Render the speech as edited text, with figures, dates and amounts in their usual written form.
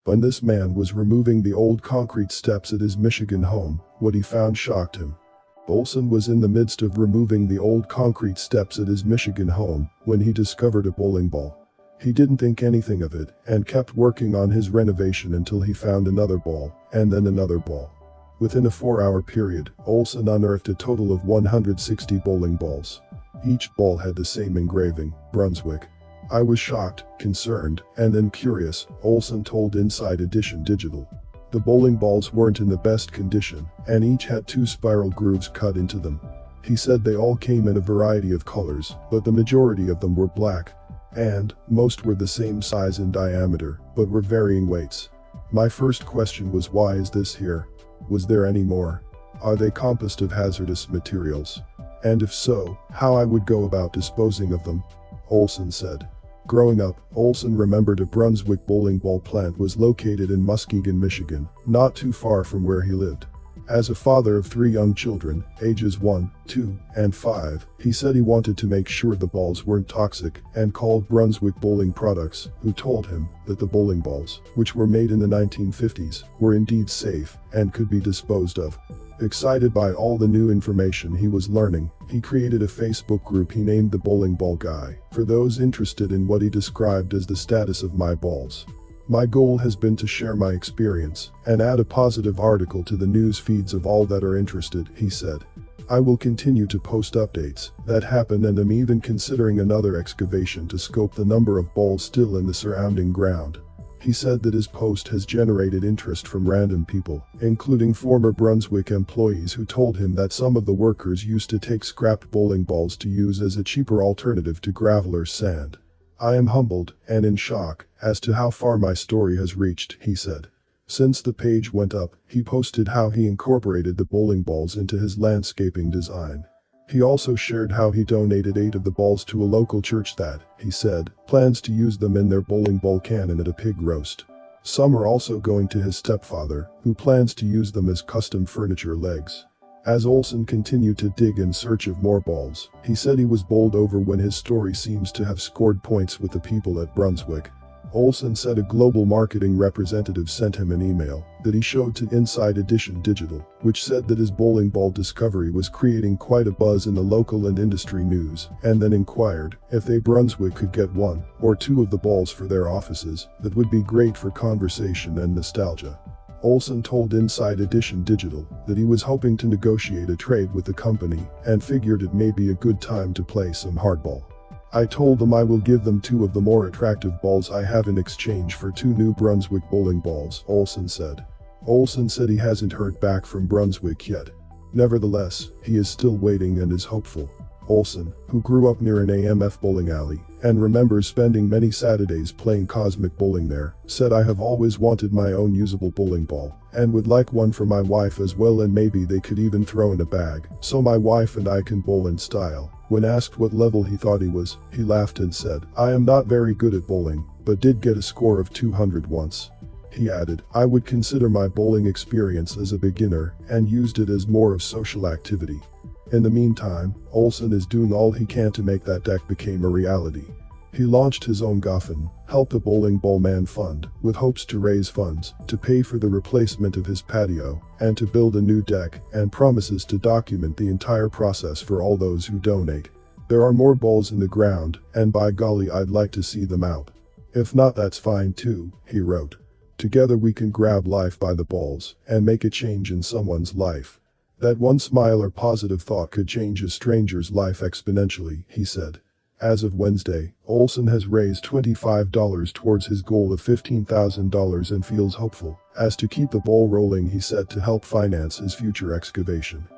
When this man was removing the old concrete steps at his Michigan home, what he found shocked him. Olson was in the midst of removing the old concrete steps at his Michigan home when he discovered a bowling ball. He didn't think anything of it and kept working on his renovation until he found another ball, and then another ball. Within a 4-hour period, Olson unearthed a total of 160 bowling balls. Each ball had the same engraving, Brunswick. I was shocked, concerned, and then curious, Olson told Inside Edition Digital. The bowling balls weren't in the best condition, and each had 2 spiral grooves cut into them. He said they all came in a variety of colors, but the majority of them were black. And most were the same size and diameter, but were varying weights. My first question was, why is this here? Was there any more? Are they composed of hazardous materials? And if so, how I would go about disposing of them? Olson said. Growing up, Olson remembered a Brunswick bowling ball plant was located in Muskegon, Michigan, not too far from where he lived. As a father of 3 young children, ages 1, 2, and 5, he said he wanted to make sure the balls weren't toxic and called Brunswick Bowling Products, who told him that the bowling balls, which were made in the 1950s, were indeed safe and could be disposed of. Excited by all the new information he was learning, he created a Facebook group he named the Bowling Ball Guy, for those interested in what he described as the status of my balls. My goal has been to share my experience and add a positive article to the news feeds of all that are interested, he said. I will continue to post updates that happen, and am even considering another excavation to scope the number of balls still in the surrounding ground. He said that his post has generated interest from random people, including former Brunswick employees who told him that some of the workers used to take scrapped bowling balls to use as a cheaper alternative to gravel or sand. I am humbled and in shock as to how far my story has reached, he said. Since the page went up, he posted how he incorporated the bowling balls into his landscaping design. He also shared how he donated 8 of the balls to a local church that, he said, plans to use them in their bowling ball cannon at a pig roast. Some are also going to his stepfather, who plans to use them as custom furniture legs. As Olson continued to dig in search of more balls, he said he was bowled over when his story seems to have scored points with the people at Brunswick. Olson said a global marketing representative sent him an email that he showed to Inside Edition Digital, which said that his bowling ball discovery was creating quite a buzz in the local and industry news, and then inquired if they Brunswick could get 1 or 2 of the balls for their offices. That would be great for conversation and nostalgia. Olson told Inside Edition Digital that he was hoping to negotiate a trade with the company and figured it may be a good time to play some hardball. I told them I will give them 2 of the more attractive balls I have in exchange for 2 new Brunswick bowling balls, Olson said. Olson said he hasn't heard back from Brunswick yet. Nevertheless, he is still waiting and is hopeful. Olson, who grew up near an AMF bowling alley and remembers spending many Saturdays playing cosmic bowling there, said, I have always wanted my own usable bowling ball and would like one for my wife as well, and maybe they could even throw in a bag so my wife and I can bowl in style. When asked what level he thought he was, he laughed and said, I am not very good at bowling, but did get a score of 200 once. He added, I would consider my bowling experience as a beginner and used it as more of social activity. In the meantime, Olson is doing all he can to make that deck become a reality. He launched his own GoFund, Help the Bowling Ball Man Fund, with hopes to raise funds to pay for the replacement of his patio and to build a new deck, and promises to document the entire process for all those who donate. There are more balls in the ground, and by golly, I'd like to see them out. If not, that's fine too, he wrote. Together we can grab life by the balls and make a change in someone's life. That one smile or positive thought could change a stranger's life exponentially, he said. As of Wednesday, Olson has raised $25 towards his goal of $15,000 and feels hopeful as to keep the ball rolling, he said, to help finance his future excavation.